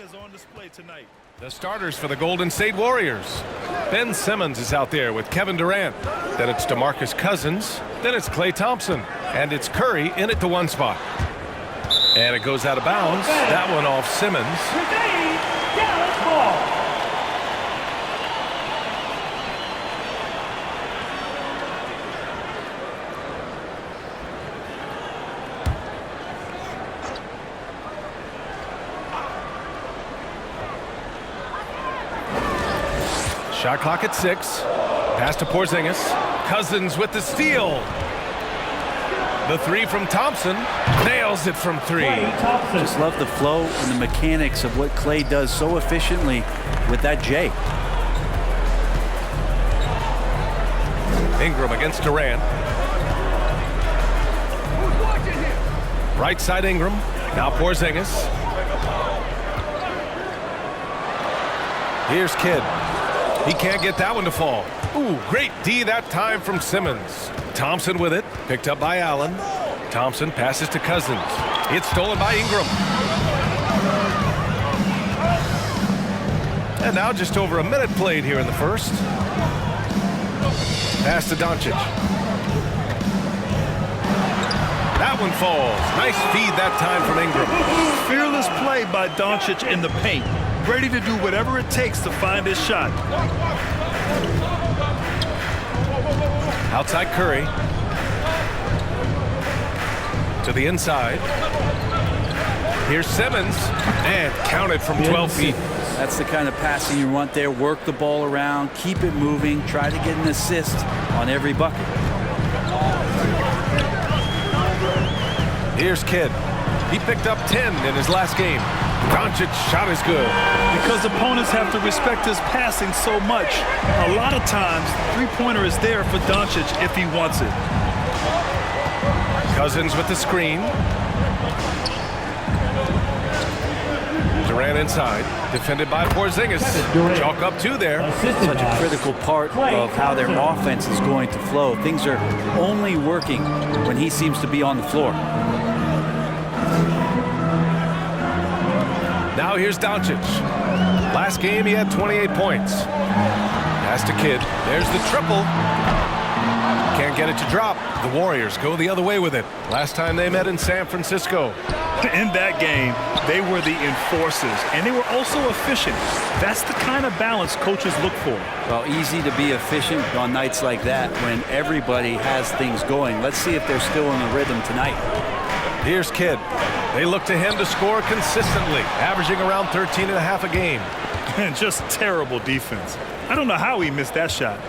is on display tonight. The starters for the Golden State Warriors. Ben Simmons is out there with Kevin Durant. Then it's DeMarcus Cousins. Then it's Klay Thompson. And it's Curry in at the one spot. And it goes out of bounds. That one off Simmons. Dallas ball. Shot clock at 6. Pass to Porzingis. Cousins with the steal. The three from Thompson. Nails it from 3. Just love the flow and the mechanics of what Klay does so efficiently with that J. Ingram against Durant. Right side Ingram. Now Porzingis. Here's Kidd. He can't get that one to fall. Ooh, great D that time from Simmons. Thompson with it. Picked up by Allen. Thompson passes to Cousins. It's stolen by Ingram. And now just over a minute played here in the first. Pass to Doncic. That one falls. Nice feed that time from Ingram. Fearless play by Doncic in the paint. Ready to do whatever it takes to find his shot. Outside Curry. To the inside. Here's Simmons. And counted from 12 feet. That's the kind of passing you want there. Work the ball around. Keep it moving. Try to get an assist on every bucket. Here's Kidd. He picked up 10 in his last game. Doncic's shot is good. Because opponents have to respect his passing so much, a lot of times, three-pointer is there for Doncic if he wants it. Cousins with the screen. Durant inside. Defended by Porzingis. Chalk up 2 there. Such a critical part of how their offense is going to flow. Things are only working when he seems to be on the floor. Now here's Doncic. Last game he had 28 points. Pass to Kidd. There's the triple. Can't get it to drop. The Warriors go the other way with it. Last time they met in San Francisco. In that game, they were the enforcers, and they were also efficient. That's the kind of balance coaches look for. Well, easy to be efficient on nights like that when everybody has things going. Let's see if they're still in the rhythm tonight. Here's Kidd. They look to him to score consistently, averaging around 13 and a half a game. And just terrible defense. I don't know how he missed that shot.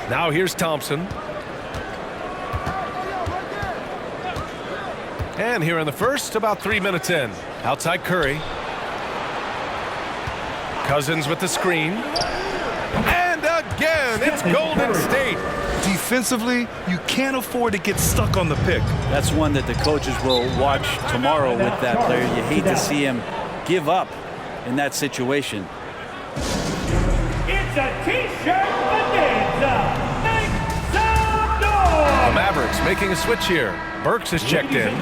Now here's Thompson. And here in the first, about 3 minutes in. Outside Curry. Cousins with the screen. And again, it's Golden State. Defensively, you can't afford to get stuck on the pick. That's one that the coaches will watch tomorrow with that player. You hate to see him give up in that situation. It's a T-shirt bonanza. Make some noise. The Mavericks making a switch here. Burks has checked in.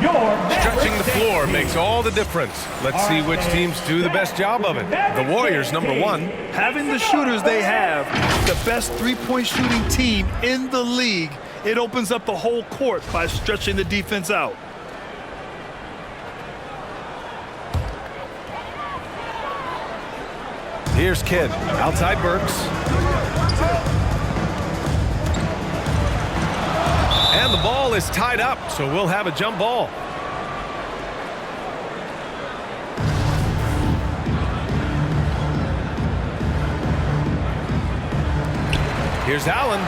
Stretching the floor makes all the difference. Let's see which teams do the best job of it. The Warriors, number 1. Having the shooters they have, the best three-point shooting team in the league, it opens up the whole court by stretching the defense out. Here's Kidd. Outside Burks. And the ball is tied up, so we'll have a jump ball. Here's Allen.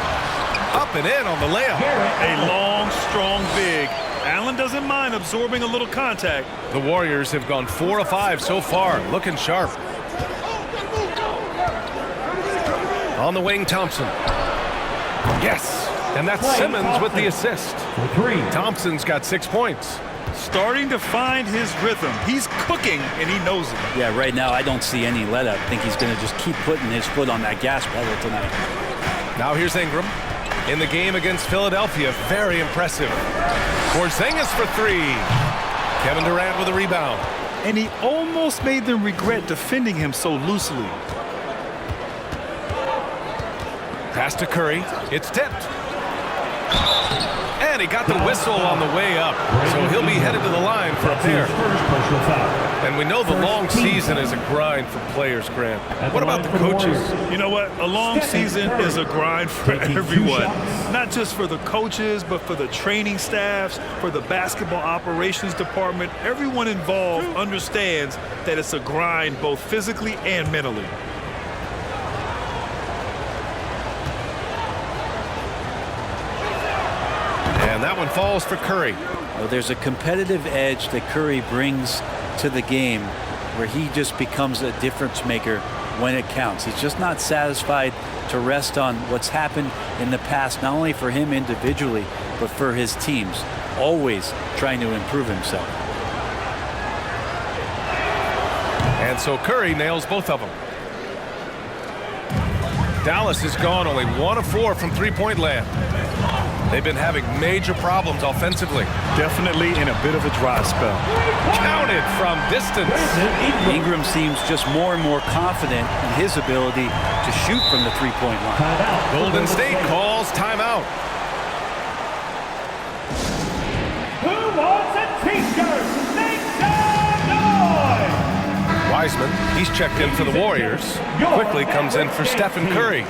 Up and in on the layup. A long, strong big. Allen doesn't mind absorbing a little contact. The Warriors have gone 4 of 5 so far, looking sharp. On the wing, Thompson. Yes. And that's Simmons with the assist. Thompson's got 6 points. Starting to find his rhythm. He's cooking, and he knows it. Yeah, right now I don't see any let up. I think he's going to just keep putting his foot on that gas pedal tonight. Now here's Ingram. In the game against Philadelphia, very impressive. Porzingis for 3. Kevin Durant with a rebound. and he almost made them regret defending him so loosely. Pass to Curry. It's tipped. And he got the whistle on the way up. So he'll be headed to the line for a pair. And we know the long season is a grind for players, Grant. What about the coaches? You know what? A long season is a grind for everyone. Not just for the coaches, but for the training staffs, for the basketball operations department. Everyone involved understands that it's a grind both physically and mentally. And that one falls for Curry. Well, there's a competitive edge that Curry brings to the game where he just becomes a difference maker when it counts. He's just not satisfied to rest on what's happened in the past, not only for him individually, but for his teams. Always trying to improve himself. And so Curry nails both of them. Dallas has gone only 1 of 4 from three-point land. They've been having major problems offensively. Definitely in a bit of a dry spell. Counted from distance. Ingram seems just more and more confident in his ability to shoot from the three-point line. Golden State calls timeout. Who wants a t-shirt? Make some noise! Wiseman, he's checked in for the Warriors. Quickly comes in for Steph and Curry.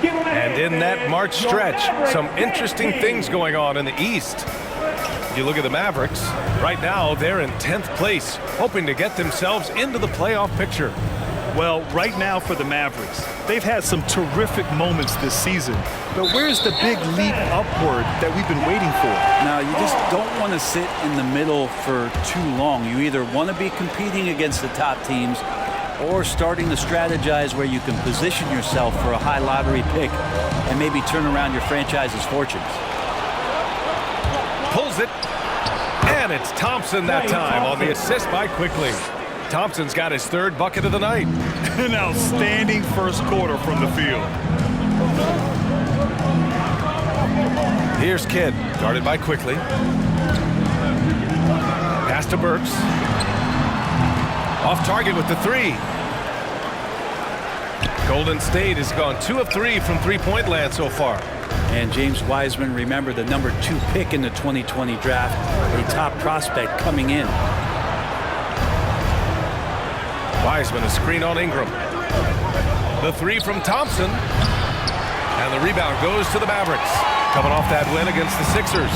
And in that March stretch, some interesting things going on in the East. If you look at the Mavericks, right now they're in 10th place, hoping to get themselves into the playoff picture. Well, right now for the Mavericks, they've had some terrific moments this season. But where's the big leap upward that we've been waiting for? Now, you just don't want to sit in the middle for too long. You either want to be competing against the top teams or starting to strategize where you can position yourself for a high lottery pick and maybe turn around your franchise's fortunes. Pulls it, and it's Thompson that time on the assist by Quickly. Thompson's got his 3rd bucket of the night. An outstanding first quarter from the field. Here's Kidd, guarded by Quickly. Pass to Burks. Off target with the 3. Golden State has gone 2 of 3 from three-point land so far. And James Wiseman, remember, the number 2 pick in the 2020 draft, a top prospect coming in. Wiseman, a screen on Ingram. The 3 from Thompson. And the rebound goes to the Mavericks. Coming off that win against the Sixers.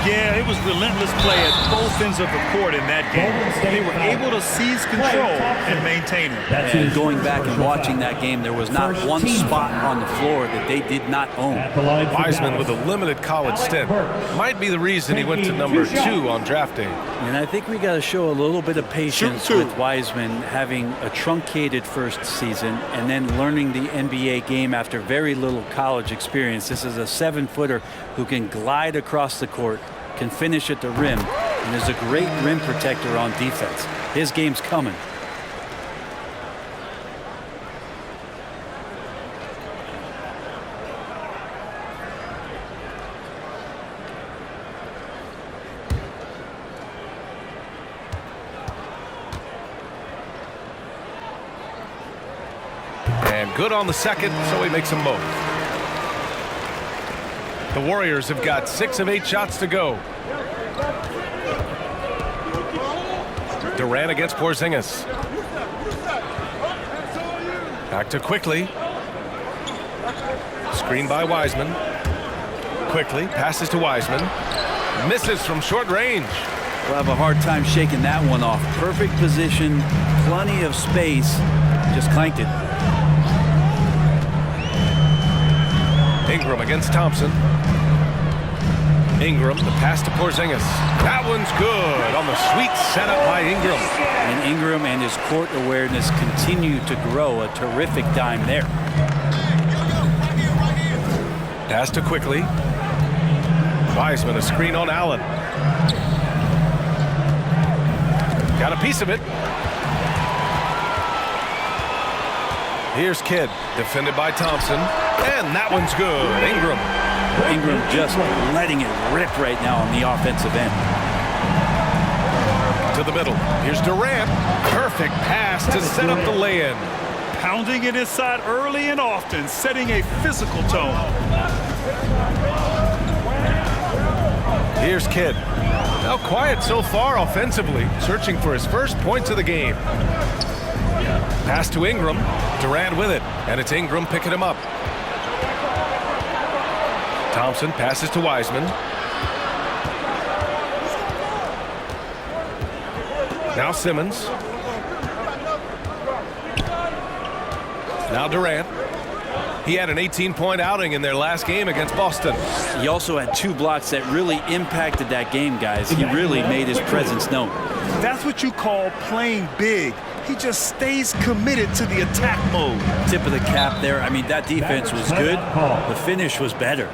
Yeah, it was relentless play at both ends of the court in that game. They were able to seize control and maintain it. And going back and watching that game, there was not one spot on the floor that they did not own. Wiseman with a limited college stint. Might be the reason he went to number 2 on draft day. And I think we got to show a little bit of patience with Wiseman having a truncated first season and then learning the NBA game after very little college experience. This is a 7-footer who can glide across the court, can finish at the rim, and is a great rim protector on defense. His game's coming. And good on the second, so he makes them both. The Warriors have got 6 of 8 shots to go. Durant against Porzingis. Back to Quickly. Screen by Wiseman. Quickly passes to Wiseman. Misses from short range. We'll have a hard time shaking that one off. Perfect position, plenty of space, just clanked it. Ingram against Thompson. Ingram, the pass to Porzingis. That one's good on the sweet setup by Ingram. And Ingram and his court awareness continue to grow. A terrific dime there. Pass to Quickly. Wiseman, a screen on Allen. Got a piece of it. Here's Kidd, defended by Thompson. And that one's good. Ingram. Ingram just letting it rip right now on the offensive end. To the middle. Here's Durant. Perfect pass to set up the lay-in. Pounding it inside early and often, setting a physical tone. Here's Kidd. Now quiet so far offensively, searching for his first points of the game. Pass to Ingram. Durant with it, and it's Ingram picking him up. Thompson passes to Wiseman. Now Simmons. Now Durant. He had an 18-point outing in their last game against Boston. He also had 2 blocks that really impacted that game, guys. He really made his presence known. That's what you call playing big. He just stays committed to the attack mode. Tip of the cap there. I mean, that defense was good. The finish was better.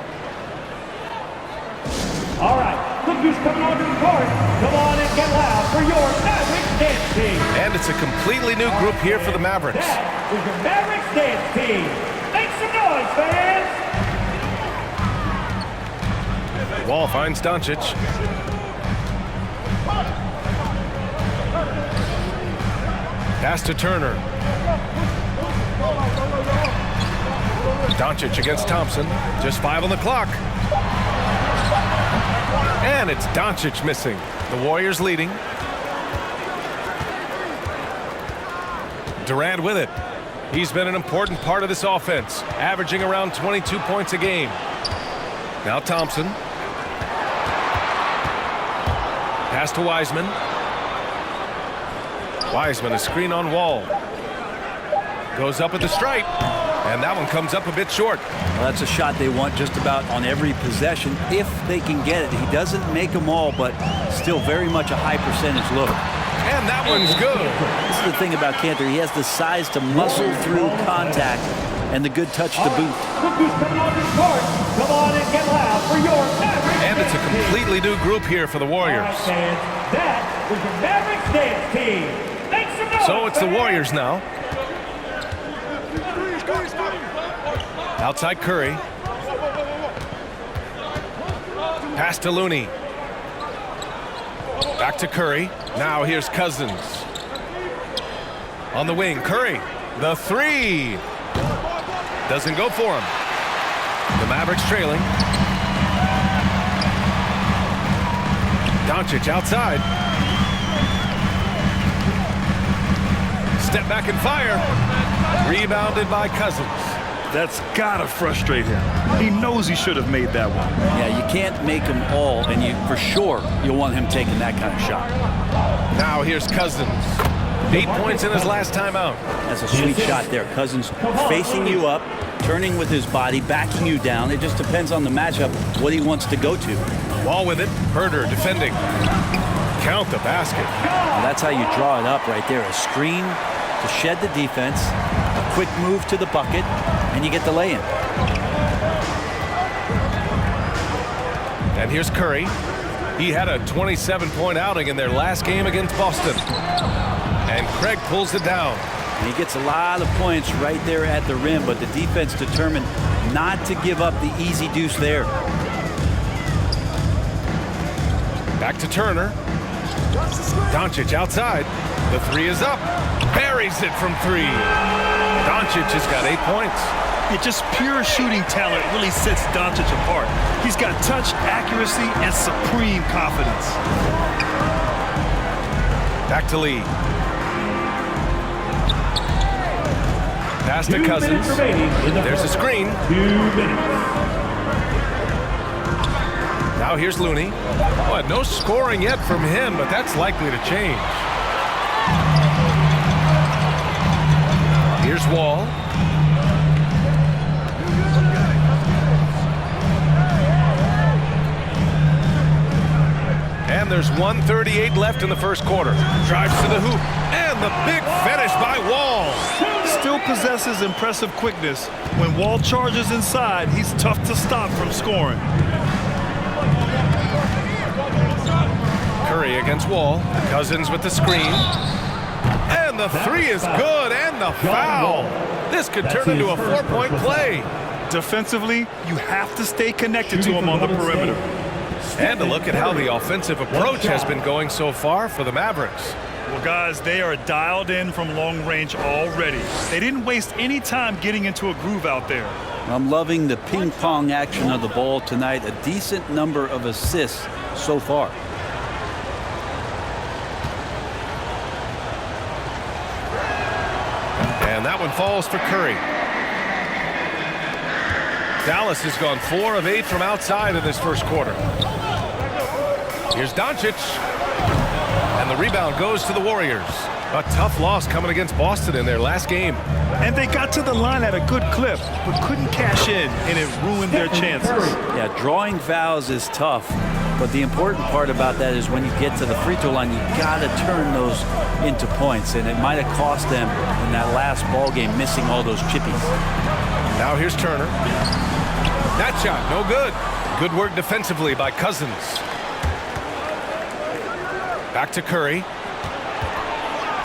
All right, look who's coming onto the court. Come on and get loud for your Mavericks dance team. And it's a completely new group here for the Mavericks. That is your Mavericks dance team. Make some noise, fans. Wall finds Doncic. Pass to Turner. Doncic against Thompson. Just 5 on the clock. And it's Doncic missing. The Warriors leading. Durant with it. He's been an important part of this offense, averaging around 22 points a game. Now Thompson. Pass to Wiseman. Wiseman, a screen on Wall. Goes up at the stripe. And that one comes up a bit short. Well, that's a shot they want just about on every possession if they can get it. He doesn't make them all, but still very much a high percentage look. And that one's good. This is the thing about Cantor. He has the size to muscle through contact and the good touch to boot. Look who's coming onto the court. Come on and get loud for your Mavericks. And it's a completely new group here for the Warriors. All right, fans, that was your Mavericks dance team. Make some noise, So it's the fans. Warriors now. Outside Curry. Pass to Looney. Back to Curry. Now here's Cousins. On the wing, Curry. The 3. Doesn't go for him. The Mavericks trailing. Doncic outside. Step back and fire. Rebounded by Cousins. That's gotta frustrate him. He knows he should have made that one. Yeah, you can't make them all, and you for sure you'll want him taking that kind of shot. Now here's Cousins. 8 points in his last time out. That's a sweet shot there. Cousins facing you up, turning with his body, backing you down. It just depends on the matchup, what he wants to go to. Wall with it. Herder defending. Count the basket. And that's how you draw it up right there. A screen to shed the defense, a quick move to the bucket, and you get the lay-in. And here's Curry. He had a 27-point outing in their last game against Boston. And Craig pulls it down. And he gets a lot of points right there at the rim, but the defense determined not to give up the easy deuce there. Back to Turner. Doncic outside. The 3 is up. Buries it from 3. Doncic has got 8 points. Yeah, just pure shooting talent really sets Doncic apart. He's got touch, accuracy, and supreme confidence. Back to Lee. Pass to Cousins. There's a screen. 2 minutes. Now here's Looney. Boy, no scoring yet from him, but that's likely to change. Here's Wall. And there's 1:38 left in the first quarter. Drives to the hoop. And the big finish by Wall. Still possesses impressive quickness. When Wall charges inside, he's tough to stop from scoring. Curry against Wall. Cousins with the screen. And the 3 is good, and the foul. This could turn into a 4-point play. Defensively, you have to stay connected to him on the perimeter. And to look at how the offensive approach has been going so far for the Mavericks. Well, guys, they are dialed in from long range already. They didn't waste any time getting into a groove out there. I'm loving the ping pong action of the ball tonight. A decent number of assists so far. And that one falls for Curry. Dallas has gone 4 of 8 from outside in this first quarter. Here's Doncic. And the rebound goes to the Warriors. A tough loss coming against Boston in their last game. And they got to the line at a good clip, but couldn't cash in, and it ruined their chances. Yeah, drawing fouls is tough, but the important part about that is when you get to the free throw line, you got to turn those into points, and it might have cost them in that last ball game, missing all those chippies. Now here's Turner. That shot, no good. Good work defensively by Cousins. Back to Curry.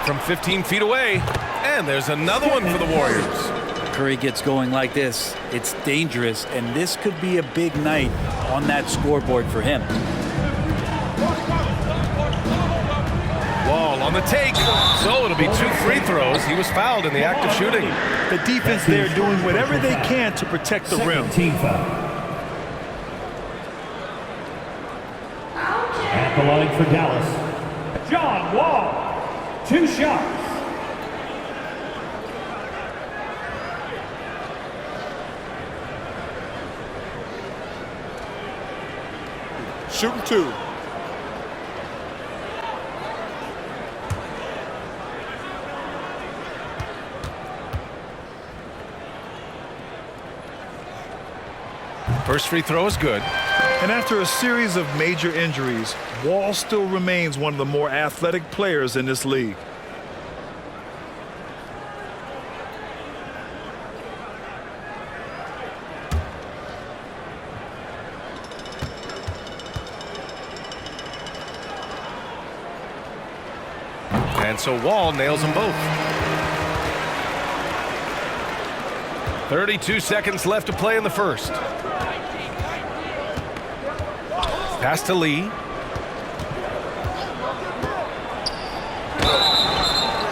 From 15 feet away. And there's another one for the Warriors. Curry gets going like this. It's dangerous, and this could be a big night on that scoreboard for him. Wall on the take. So it'll be 2 free throws. He was fouled in the act of shooting. The defense there doing whatever they can to protect the rim. Team foul. At the line for Dallas, John Wall. 2 shots. Shooting 2. First free throw is good. And after a series of major injuries, Wall still remains one of the more athletic players in this league. And so Wall nails them both. 32 seconds left to play in the first. Pass to Lee.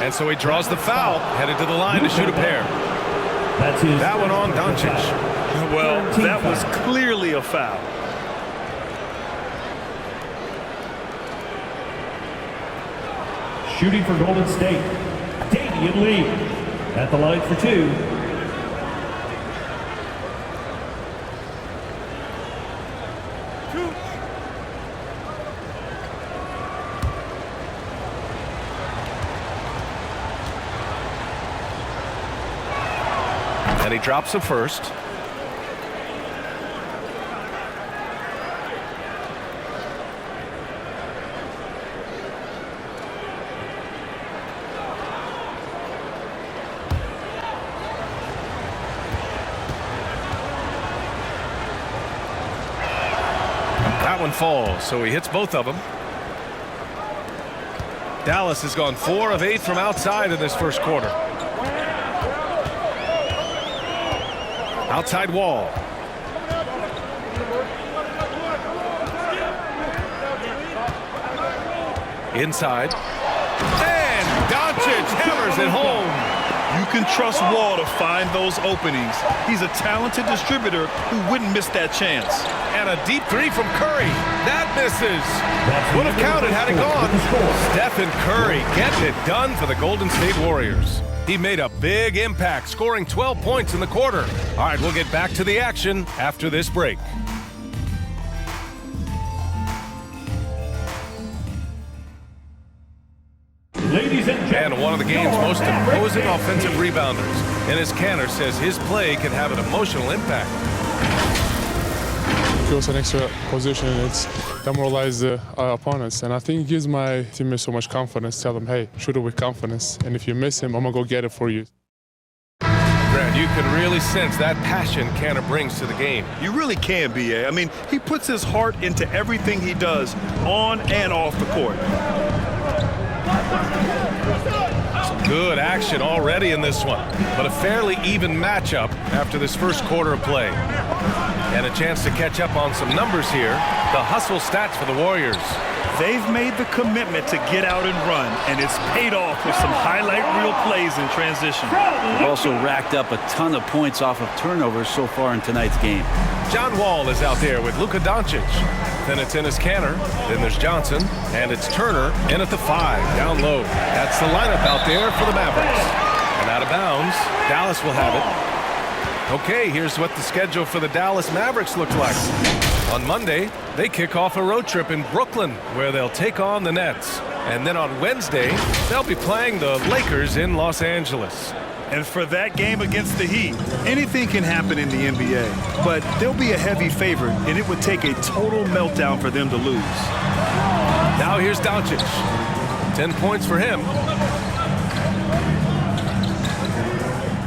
And so he draws the foul, headed to the line to shoot a pair. That's his That one on Doncic. Well, that was clearly a foul. shooting for Golden State, Damian Lee. At the line for 2. And he drops the first. That one falls, so he hits both of them. Dallas has gone 4 of 8 from outside in this first quarter. Outside Wall. Inside. And Doncic hammers it home. You can trust Wall to find those openings. He's a talented distributor who wouldn't miss that chance. And a deep 3 from Curry. That misses. Would have counted had it gone. Steph and Curry getting it done for the Golden State Warriors. He made a big impact, scoring 12 points in the quarter. All right, we'll get back to the action after this break. Ladies and gentlemen, And one of the game's most imposing offensive rebounders. Enes Kanter says his play can have an emotional impact. Feels an extra position. It's demoralized the opponents, and I think it gives my teammates so much confidence. Tell them, hey, shoot it with confidence, and if you miss him, I'm gonna go get it for you. Grant, you can really sense that passion Kanter brings to the game. You really can, B.A. I mean, he puts his heart into everything he does on and off the court. Some good action already in this one, but a fairly even matchup after this first quarter of play. And a chance to catch up on some numbers here. The hustle stats for the Warriors. They've made the commitment to get out and run, and it's paid off with some highlight reel plays in transition. They've also racked up a ton of points off of turnovers so far in tonight's game. John Wall is out there with Luka Doncic. Then it's Enes Kanter. Then there's Johnson. And it's Turner in at the 5, down low. That's the lineup out there for the Mavericks. And out of bounds, Dallas will have it. Okay, here's what the schedule for the Dallas Mavericks looks like. On Monday, they kick off a road trip in Brooklyn, where they'll take on the Nets. And then on Wednesday, they'll be playing the Lakers in Los Angeles. And for that game against the Heat, anything can happen in the NBA. But they'll be a heavy favorite, and it would take a total meltdown for them to lose. Now here's Doncic. 10 points for him.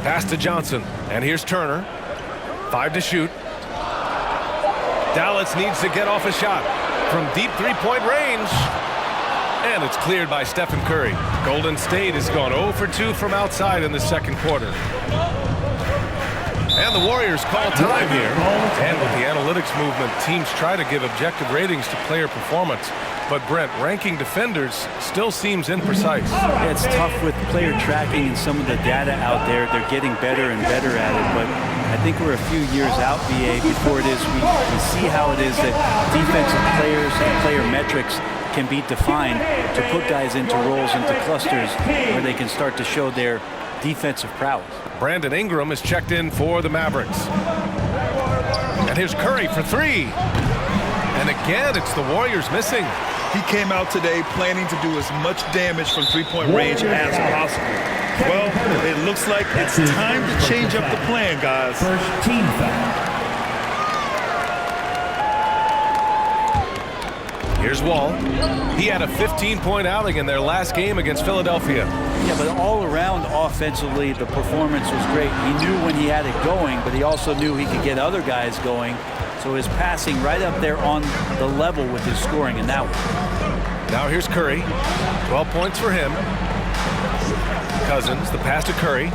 Pass to Johnson. And here's Turner. 5 to shoot. Dallas needs to get off a shot from deep three-point range. And it's cleared by Steph and Curry. Golden State has gone 0 for 2 from outside in the second quarter. And the Warriors call time here. And with the analytics movement, teams try to give objective ratings to player performance. But Brent, ranking defenders still seems imprecise. Yeah, it's tough with player tracking and some of the data out there. They're getting better and better at it. But I think we're a few years out, BA, before it is we see how it is that defensive players and player metrics can be defined to put guys into roles, into clusters, where they can start to show their defensive prowess. Brandon Ingram is checked in for the Mavericks. And here's Curry for 3. And again, it's the Warriors missing. He came out today planning to do as much damage from three-point range as possible. Well, it looks like it's time to change up the plan, guys. First team foul. Here's Wall. He had a 15-point outing in their last game against Philadelphia. Yeah, but all around offensively, the performance was great. He knew when he had it going, but he also knew he could get other guys going. So his passing right up there on the level with his scoring in that one. Now here's Curry. 12 points for him. Cousins, the pass to Curry.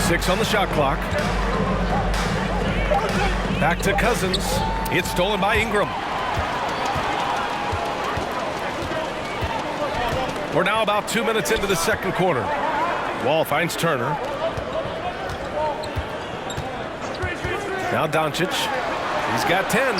Six on the shot clock. Back to Cousins. It's stolen by Ingram. We're now about 2 minutes into the second quarter. Wall finds Turner. Now Doncic. He's got 10.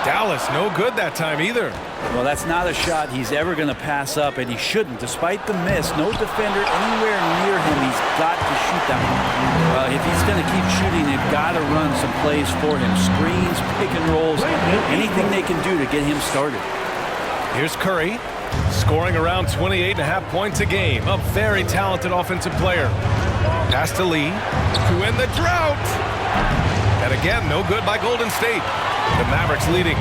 Dallas, no good that time either. Well, that's not a shot he's ever going to pass up, and he shouldn't. Despite the miss, no defender anywhere near him. He's got to shoot that one. If he's going to keep shooting, they've got to run some plays for him. Screens, pick and rolls, anything they can do to get him started. Here's Curry, scoring around 28.5 points a game. A very talented offensive player. Pass to Lee to end the drought. And again, no good by Golden State. The Mavericks leading.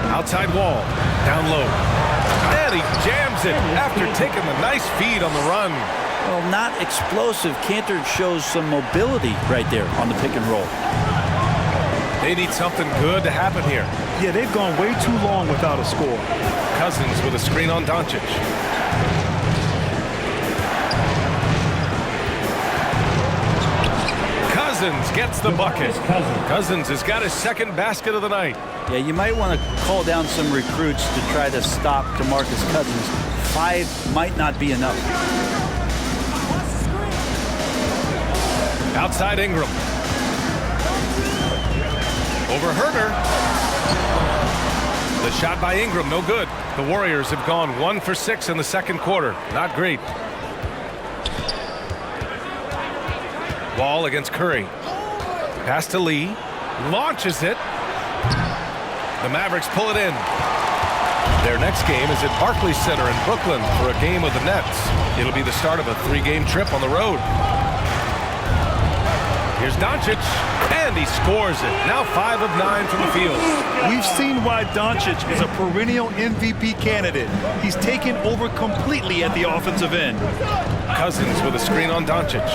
Outside Wall, down low. And he jams it after taking the nice feed on the run. Well, not explosive. Kanter shows some mobility right there on the pick and roll. They need something good to happen here. Yeah, they've gone way too long without a score. Cousins with a screen on Doncic. Cousins gets the bucket. Cousins has got his second basket of the night. Yeah, you might want to call down some recruits to try to stop DeMarcus Cousins. 5 might not be enough. Outside Ingram. Over Herter. The shot by Ingram, no good. The Warriors have gone 1 for 6 in the second quarter. Not great. Wall against Curry. Pass to Lee. Launches it. The Mavericks pull it in. Their next game is at Barclays Center in Brooklyn for a game with the Nets. It'll be the start of a 3-game trip on the road. Here's Doncic, and he scores it. Now 5 of 9 from the field. We've seen why Doncic is a perennial MVP candidate. He's taken over completely at the offensive end. Cousins with a screen on Doncic.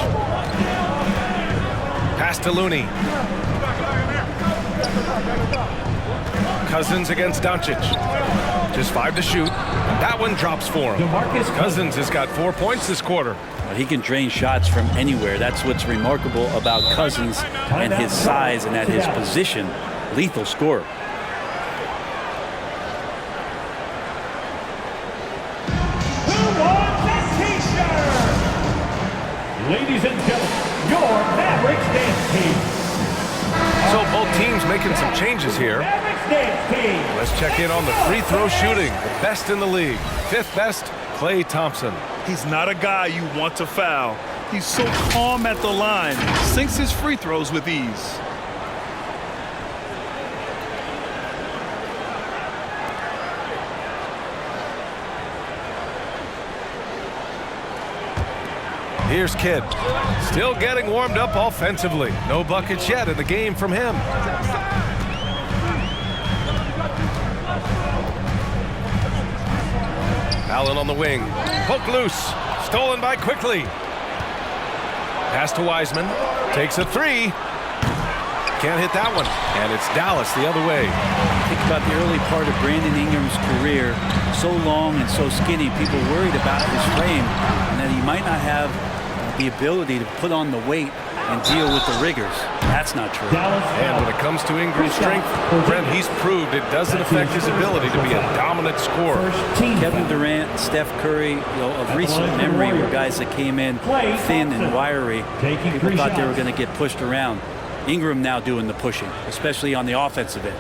Pass to Looney. Cousins against Doncic. Just 5 to shoot. That one drops for him. Cousins has got 4 points this quarter. He can drain shots from anywhere. That's what's remarkable about Cousins and his size and at his position. Lethal scorer. Ladies and gentlemen, your Mavericks dance team. So both teams making some changes here. Mavericks dance team. Let's check in on the free throw shooting. The best in the league. 5th best, Klay Thompson. He's not a guy you want to foul. He's so calm at the line, sinks his free throws with ease. Here's Kidd. Still getting warmed up offensively. No buckets yet in the game from him. Allen on the wing. Poke loose. Stolen by Quickly. Pass to Wiseman. Takes a 3. Can't hit that one. And it's Dallas the other way. Think about the early part of Brandon Ingram's career. So long and so skinny. People worried about his frame and that he might not have the ability to put on the weight and deal with the rigors. That's not true. And when it comes to Ingram's strength, Brent, he's proved it doesn't affect his ability to be a dominant scorer. Kevin Durant, Steph Curry, of recent memory were guys that came in thin and wiry. People thought they were going to get pushed around. Ingram now doing the pushing, especially on the offensive end.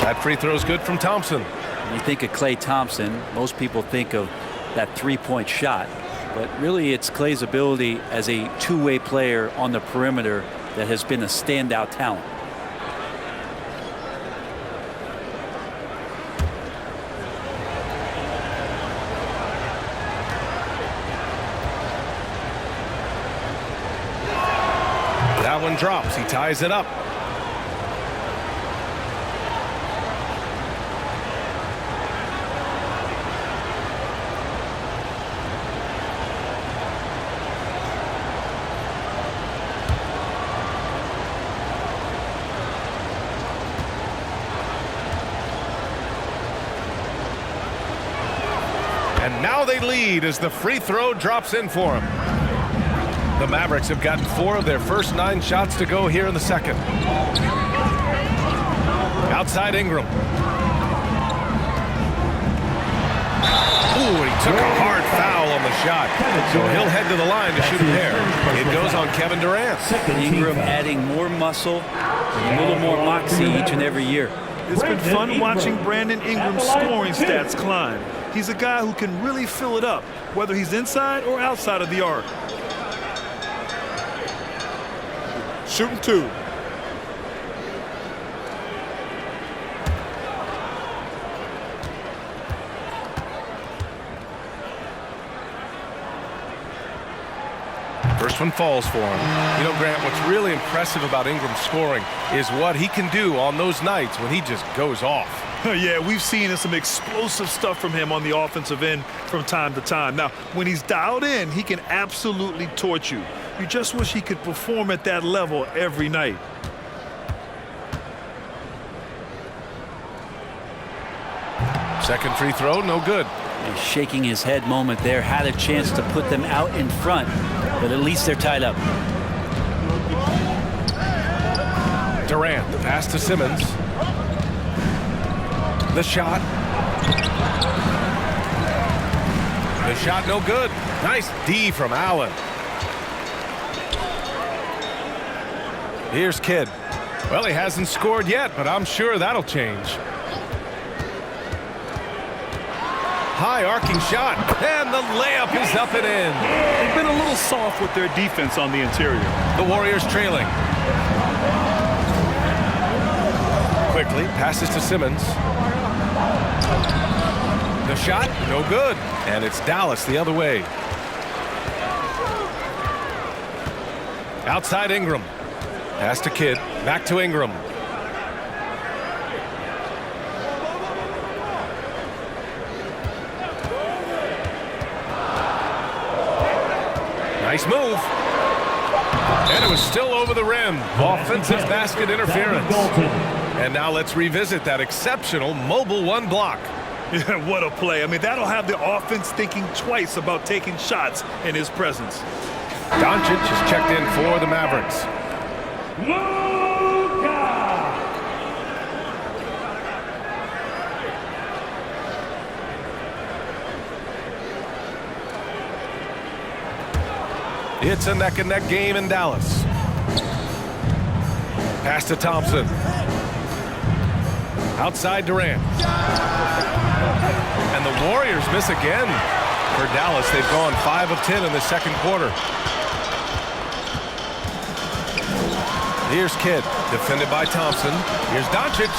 That free throw's good from Thompson. When you think of Klay Thompson, most people think of that three-point shot. But really, it's Klay's ability as a two-way player on the perimeter that has been a standout talent. That one drops. He ties it up. And now they lead as the free throw drops in for him. The Mavericks have gotten 4 of their first 9 shots to go here in the second. Outside Ingram. Ooh, he took a hard foul on the shot. So he'll head to the line to shoot a pair. It goes on Kevin Durant. Ingram adding more muscle, a little more moxie each and every year. It's been fun watching Brandon Ingram's scoring stats climb. He's a guy who can really fill it up, whether he's inside or outside of the arc. Shooting 2. First one falls for him. You know, Grant, what's really impressive about Ingram's scoring is what he can do on those nights when he just goes off. Yeah, we've seen some explosive stuff from him on the offensive end from time to time. Now, when he's dialed in, he can absolutely torch you. You just wish he could perform at that level every night. Second free throw, no good. A shaking his head moment there. Had a chance to put them out in front, but at least they're tied up. Durant, the pass to Simmons. The shot. The shot no good. Nice D from Allen. Here's Kidd. Well, he hasn't scored yet, but I'm sure that'll change. High arcing shot, and the layup is up and in. They've been a little soft with their defense on the interior. The Warriors trailing. Quickly passes to Simmons. The shot, no good. And it's Dallas the other way. Outside Ingram. Pass to Kidd. Back to Ingram. Nice move. And it was still over the rim. Offensive basket interference. And now let's revisit that exceptional mobile one block. Yeah, what a play. I mean, that'll have the offense thinking twice about taking shots in his presence. Doncic is checked in for the Mavericks. Luka! It's a neck-and-neck game in Dallas. Pass to Thompson. Outside Durant. And the Warriors miss again. For Dallas, they've gone 5 of 10 in the second quarter. Here's Kidd, defended by Thompson. Here's Doncic.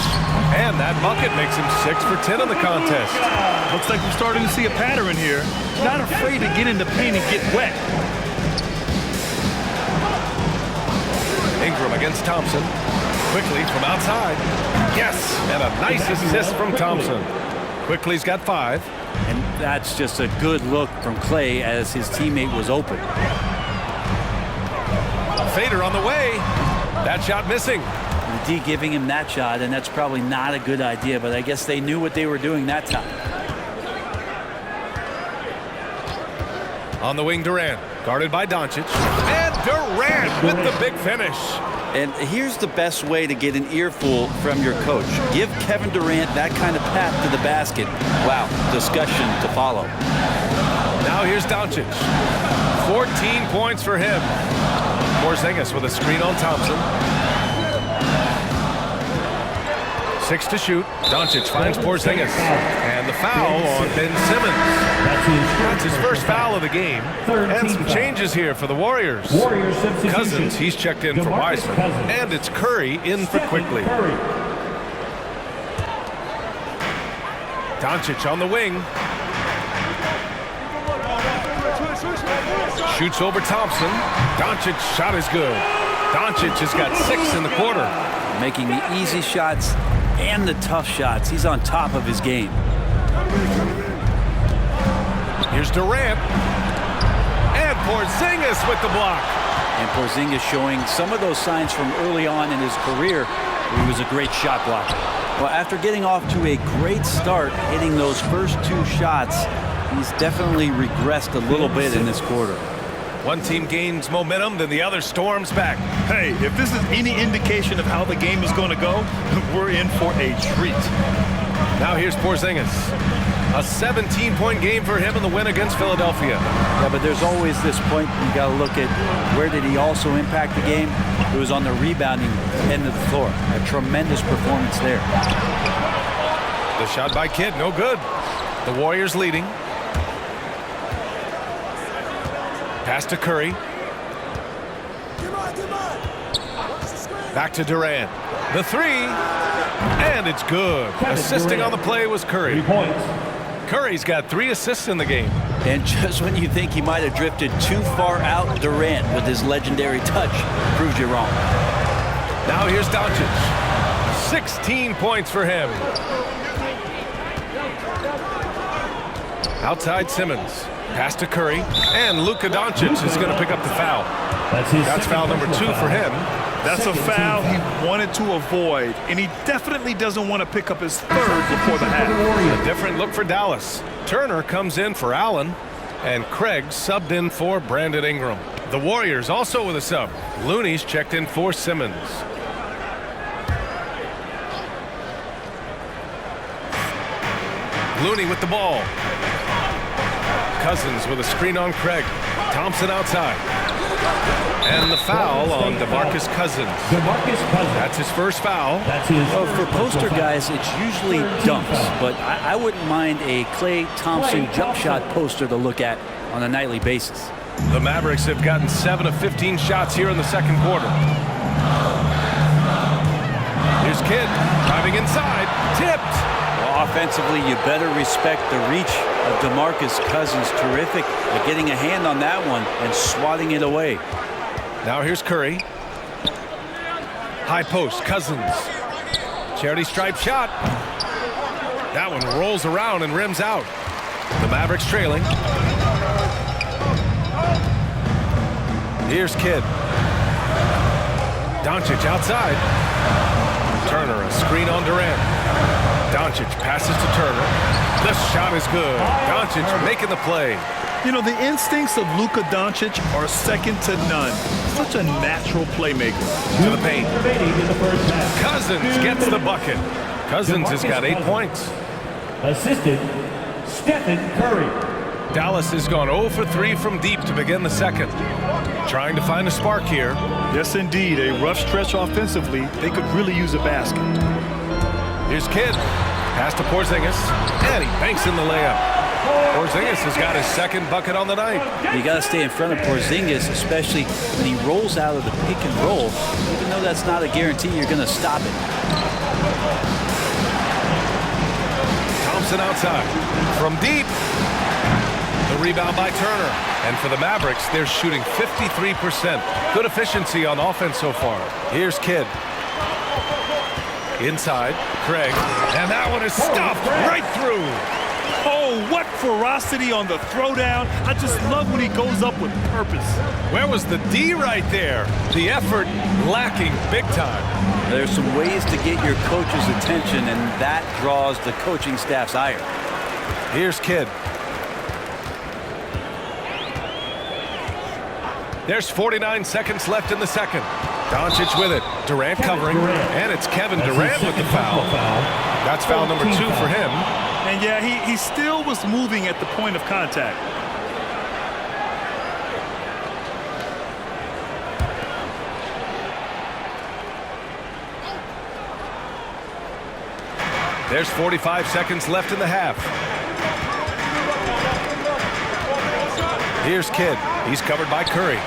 And that bucket makes him 6 for 10 in the contest. Looks like we're starting to see a pattern here. Not afraid to get in the paint and get wet. Ingram against Thompson. Quickly from outside. Yes, and a nice assist from Thompson. Quickly's got 5. And that's just a good look from Clay as his teammate was open. Fader on the way. That shot missing. The D giving him that shot, and that's probably not a good idea, but I guess they knew what they were doing that time. On the wing, Durant. Guarded by Doncic. And Durant with the big finish. And here's the best way to get an earful from your coach. Give Kevin Durant that kind of path to the basket. Wow, discussion to follow. Now here's Doncic. 14 points for him. Porzingis with a screen on Thompson. 6 to shoot. Doncic finds Porzingis. And the foul on Ben Simmons. That's his first foul of the game. And some changes here for the Warriors. Cousins, he's checked in for Wiseman. And it's Curry in for Quickly. Doncic on the wing. Shoots over Thompson. Doncic's shot is good. Doncic has got 6 in the quarter. Making the easy shots and the tough shots. He's on top of his game. Here's Durant. And Porzingis with the block. And Porzingis showing some of those signs from early on in his career where he was a great shot blocker. Well, after getting off to a great start, hitting those first 2 shots, he's definitely regressed a little bit in this quarter. One team gains momentum, then the other storms back. Hey, if this is any indication of how the game is going to go, we're in for a treat. Now here's Porzingis. A 17-point game for him in the win against Philadelphia. Yeah, but there's always this point you got to look at where did he also impact the game. It was on the rebounding end of the floor. A tremendous performance there. The shot by Kidd, no good. The Warriors leading. Pass to Curry. Back to Durant. The 3. And it's good. Assisting on the play was Curry. 3 points. Curry's got 3 assists in the game. And just when you think he might have drifted too far out, Durant with his legendary touch proves you wrong. Now here's Doncic. 16 points for him. Outside Simmons. Pass to Curry. And Luka Doncic is going to pick up the foul. That's foul number 2 for him. That's a foul he wanted to avoid, and he definitely doesn't want to pick up his 3rd before the half. A different look for Dallas. Turner comes in for Allen, and Craig subbed in for Brandon Ingram. The Warriors also with a sub. Looney's checked in for Simmons. Looney with the ball. Cousins with a screen on Craig. Thompson outside. And the foul on DeMarcus Cousins. That's his first foul. Well, for poster guys, it's usually dumps, but I wouldn't mind a Klay Thompson jump shot poster to look at on a nightly basis. The Mavericks have gotten 7 of 15 shots here in the second quarter. Here's Kidd driving inside. Tipped. Well, offensively, you better respect the reach of DeMarcus Cousins. Terrific at getting a hand on that one and swatting it away. Now here's Curry. High post, Cousins. Charity stripe shot. That one rolls around and rims out. The Mavericks trailing. Here's Kidd. Doncic outside. Turner, a screen on Durant. Doncic passes to Turner. The shot is good. Doncic making the play. You know, the instincts of Luka Doncic are second to none. Such a natural playmaker. To the paint. Remaining in the first half. Cousins gets the bucket. Cousins has got 8 points. Assisted, Stephen Curry. Dallas has gone 0 for 3 from deep to begin the second. Trying to find a spark here. Yes, indeed. A rough stretch offensively. They could really use a basket. Here's Kidd. Pass to Porzingis. And he banks in the layup. Porzingis has got his second bucket on the night. You got to stay in front of Porzingis, especially when he rolls out of the pick and roll. Even though that's not a guarantee you're going to stop it. Thompson outside. From deep. The rebound by Turner. And for the Mavericks, they're shooting 53%. Good efficiency on offense so far. Here's Kidd. Inside, Craig. And that one is stuffed right through. Oh, what ferocity on the throwdown. I just love when he goes up with purpose. Where was the D right there? The effort lacking big time. There's some ways to get your coach's attention, and that draws the coaching staff's ire. Here's Kidd. There's 49 seconds left in the second. Doncic with it. Durant covering. And it's Kevin Durant with the foul. That's foul number 2 for him. And yeah, he still was moving at the point of contact. There's 45 seconds left in the half. Here's Kidd. He's covered by Curry.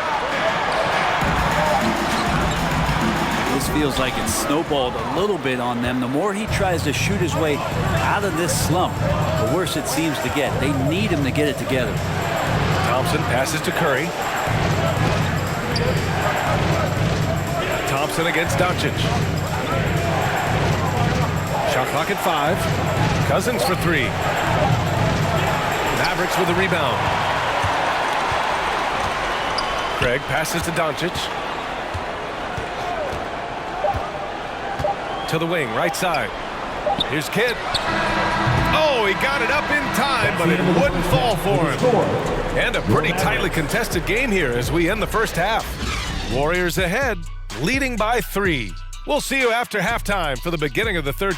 This feels like it's snowballed a little bit on them. The more he tries to shoot his way out of this slump, the worse it seems to get. They need him to get it together. Thompson passes to Curry. Thompson against Doncic. Shot clock at 5. Cousins for 3. Mavericks with the rebound. Craig passes to Doncic. To the wing, right side. Here's Kidd. Oh, he got it up in time, but it wouldn't fall for him. And a pretty tightly contested game here as we end the first half. Warriors ahead, leading by 3. We'll see you after halftime for the beginning of the third.